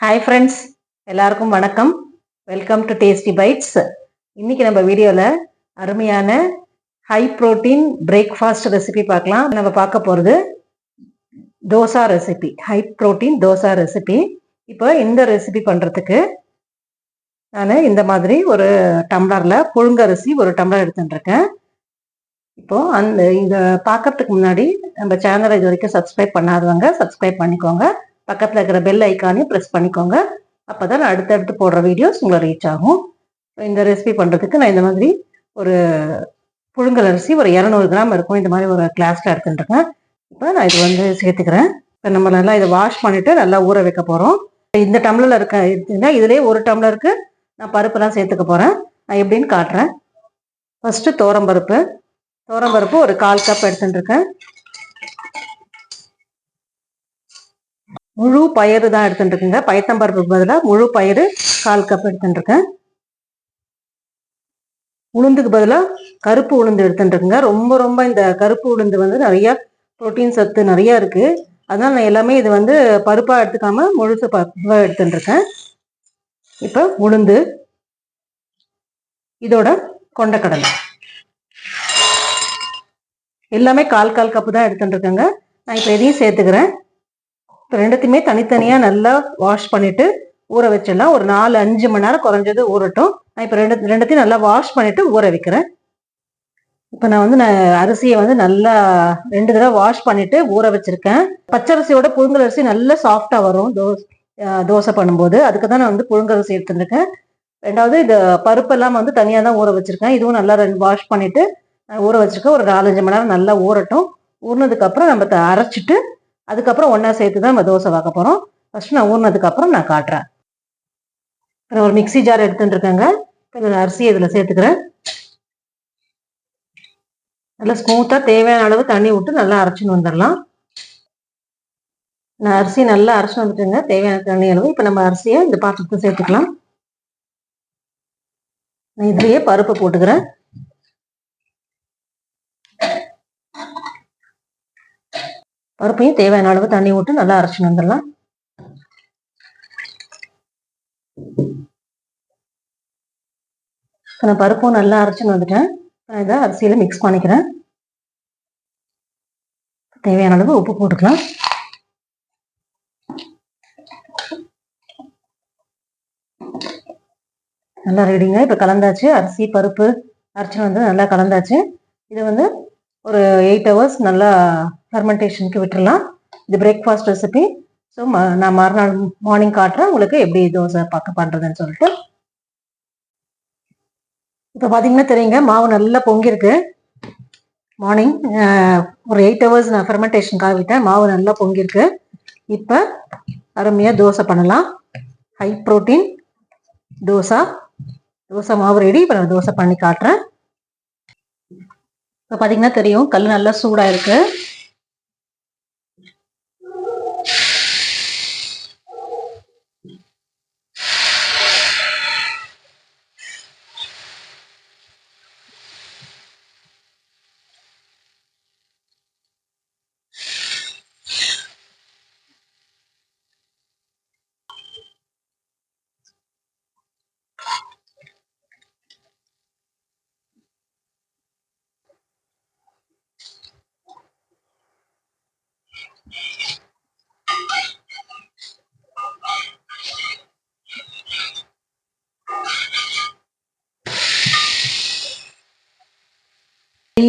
Hi friends, எல்லாருக்கும் வணக்கம். Welcome to tasty bites. இன்னைக்கு நம்ம வீடியோவில் அருமையான ஹை ப்ரோட்டீன் பிரேக்ஃபாஸ்ட் ரெசிபி பார்க்கலாம். நம்ம பார்க்க போகிறது dosa recipe, high protein dosa recipe. இப்போ இந்த ரெசிபி பண்ணுறதுக்கு நான் இந்த மாதிரி ஒரு டம்ளரில் புழுங்கரிசி ஒரு டம்ளர் எடுத்துட்டுருக்கேன். இப்போது இதை பார்க்கறதுக்கு முன்னாடி நம்ம சேனலை இது வரைக்கும் சப்ஸ்கிரைப் பண்ணாதவங்க சப்ஸ்கிரைப் பண்ணிக்கோங்க. பக்கத்தில் இருக்கிற பெல் ஐக்கானையும் ப்ரெஸ் பண்ணிக்கோங்க. அப்போ தான் நான் அடுத்தடுத்து போடுற வீடியோஸ் உங்களை ரீச் ஆகும். இந்த ரெசிபி பண்ணுறதுக்கு நான் இந்த மாதிரி ஒரு புழுங்கல் அரிசி ஒரு 200 கிராம் இருக்கும். இந்த மாதிரி ஒரு கிளாஸில் எடுத்துட்டுருக்கேன். இப்போ நான் இது சேர்த்துக்கிறேன். இப்போ நம்ம நல்லா இதை வாஷ் பண்ணிவிட்டு நல்லா ஊற வைக்க போகிறோம். இந்த டம்ளரில் இருக்குன்னா இதுலேயே ஒரு டம்ளருக்கு நான் பருப்புலாம் சேர்த்துக்க போகிறேன். நான் எப்படின்னு காட்டுறேன். ஃபஸ்ட்டு தோரம்பருப்பு ஒரு 1/4 கப் எடுத்துட்டுருக்கேன். முழு பயிறு தான் எடுத்துட்டுருக்குங்க. பயத்தம்பருப்புக்கு பதிலாக முழு பயிறு 1/4 கப் எடுத்துட்டுருக்கேன். உளுந்துக்கு பதிலாக கருப்பு உளுந்து எடுத்துட்டுருக்குங்க. ரொம்ப இந்த கருப்பு உளுந்து நிறைய புரோட்டீன் சத்து நிறைய இருக்குது. அதனால் நான் எல்லாமே இது பருப்பாக எடுத்துக்காமல் முழுசு பருப்பாக எடுத்துட்டுருக்கேன். இப்போ உளுந்து, இதோட கொண்டக்கடலை எல்லாமே 1/4 கப்பு தான் எடுத்துட்டுருக்கேங்க. நான் இப்போ எதையும் சேர்த்துக்கிறேன். இப்போ ரெண்டுத்தையுமே தனித்தனியாக நல்லா வாஷ் பண்ணிவிட்டு ஊற வச்சிடலாம். ஒரு 4-5 மணி நேரம் குறைஞ்சது ஊறட்டும். நான் இப்போ ரெண்டுத்தையும் நல்லா வாஷ் பண்ணிவிட்டு ஊற வைக்கிறேன். இப்போ நான் அரிசியை நல்லா 2 தடவை வாஷ் பண்ணிவிட்டு ஊற வச்சுருக்கேன். பச்சரிசியோட புழுங்கல் அரிசி நல்லா சாஃப்டாக வரும் தோசை பண்ணும்போது. அதுக்கு தான் நான் புழுங்கரிசி எடுத்துருக்கேன். ரெண்டாவது இது பருப்பெல்லாம் தனியாக தான் ஊற வச்சுருக்கேன். இதுவும் நல்லா வாஷ் பண்ணிவிட்டு ஊற வச்சுருக்கேன். ஒரு 4-5 மணி நேரம் நல்லா ஊறட்டும். ஊறினதுக்கப்புறம் நம்ம அரைச்சிட்டு அதுக்கப்புறம் ஒன்றா சேர்த்து தான் நம்ம தோசை பார்க்க போகிறோம். ஃபஸ்ட்டு நான் ஊறினதுக்கப்புறம் நான் காட்டுறேன். இப்போ ஒரு மிக்சி ஜார் எடுத்துட்டுருக்கேங்க. இப்போ அரிசியை இதில் சேர்த்துக்கிறேன். நல்லா ஸ்மூத்தாக தேவையான அளவு தண்ணி விட்டு நல்லா அரைச்சின்னு வந்துடலாம். நான் அரிசி நல்லா அரைச்சி வந்துட்டுங்க, தேவையான தண்ணி அளவு. இப்போ நம்ம அரிசியை இந்த பாத்திரத்தை சேர்த்துக்கலாம். நான் இதுலேயே பருப்பு போட்டுக்கிறேன். பருப்பையும் தேவையான அளவு தண்ணி விட்டு நல்லா அரைச்சின்னு வந்துடலாம். நான் பருப்பும் நல்லா அரைச்சின்னு வந்துட்டேன். நான் இதை அரிசியில் மிக்ஸ் பண்ணிக்கிறேன். தேவையான அளவு உப்பு போட்டுக்கலாம். நல்லா ரெடிங்க. இப்போ கலந்தாச்சு. அரிசி பருப்பு அரைச்சின்னு நல்லா கலந்தாச்சு. இது ஒரு 8 hours நல்லா ஃபர்மெண்டேஷனுக்கு விட்டுடலாம். இது பிரேக்ஃபாஸ்ட் ரெசிபி. ஸோ நான் மறுநாள் மார்னிங் காட்டுறேன் உங்களுக்கு எப்படி தோசை பண்ணுறதுன்னு சொல்லிட்டு. இப்போ பார்த்தீங்கன்னா தெரியுங்க, மாவு நல்லா பொங்கியிருக்கு. மார்னிங் ஒரு 8 hours நான் ஃபெர்மெண்டேஷனுக்காக விட்டேன். மாவு நல்லா பொங்கியிருக்கு. இப்போ அருமையாக தோசை பண்ணலாம். ஹை ப்ரோட்டீன் தோசை மாவு ரெடி. இப்போ நான் தோசை பண்ணி காட்டுறேன். இப்போ பார்த்தீங்கன்னா தெரியும், கல் நல்லா சூடாக இருக்கு.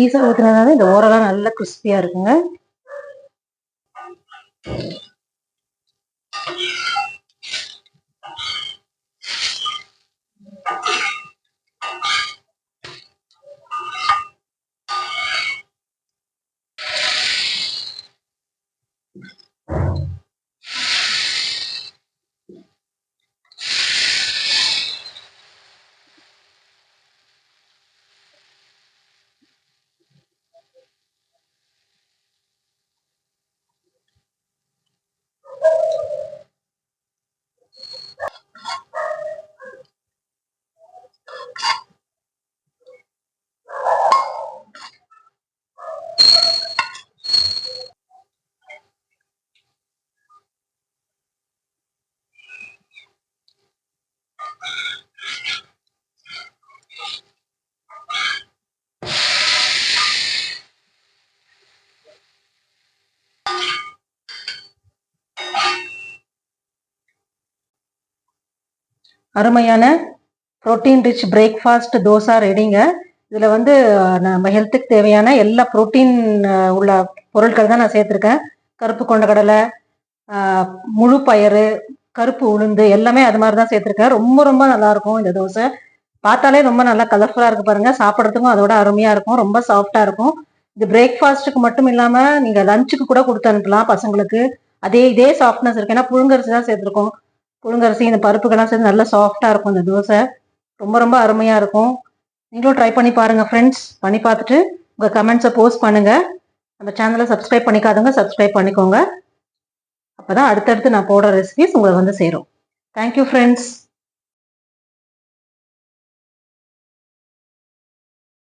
ஈஸாக ஊற்றுனதால இந்த ஓரெல்லாம் நல்லா கிறிஸ்பியாக இருக்குங்க. அருமையான ப்ரோட்டீன் ரிச் பிரேக்ஃபாஸ்ட் தோசை ரெடிங்க. இதில் வந்து நம்ம ஹெல்த்துக்கு தேவையான எல்லா ப்ரோட்டீன் உள்ள பொருட்கள் தான் நான் சேர்த்துருக்கேன். கருப்பு கொண்டக்கடலை, முழு பயறு, கருப்பு உளுந்து எல்லாமே அது மாதிரி தான் சேர்த்துருக்கேன். ரொம்ப ரொம்ப நல்லாயிருக்கும் இந்த தோசை. பார்த்தாலே ரொம்ப நல்லா கலர்ஃபுல்லாக இருக்குது பாருங்கள். சாப்பிட்றதுக்கும் அதோட அருமையாக இருக்கும். ரொம்ப சாஃப்டாக இருக்கும். இது பிரேக்ஃபாஸ்ட்டுக்கு மட்டும் இல்லாமல் நீங்கள் லஞ்சுக்கு கூட கொடுத்து அனுப்பலாம் பசங்களுக்கு. இதே சாஃப்ட்னஸ் இருக்குது. ஏன்னா புழுங்கரிசி தான் சேர்த்துருக்கோம். புழுங்கரிசி இந்த பருப்புக்கெல்லாம் சேர்ந்து நல்லா சாஃப்டாக இருக்கும் இந்த தோசை. ரொம்ப ரொம்ப அருமையாக இருக்கும். நீங்களும் ட்ரை பண்ணி பாருங்கள் ஃப்ரெண்ட்ஸ். பண்ணி பார்த்துட்டு உங்கள் கமெண்ட்ஸை போஸ்ட் பண்ணுங்கள். நம்ம சேனலை சப்ஸ்கிரைப் பண்ணிக்காதவங்க சப்ஸ்கிரைப் பண்ணிக்கோங்க. அப்போ தான் அடுத்தடுத்து நான் போடுற ரெசிபிஸ் உங்களுக்கு வந்து சேரும். Thank you friends.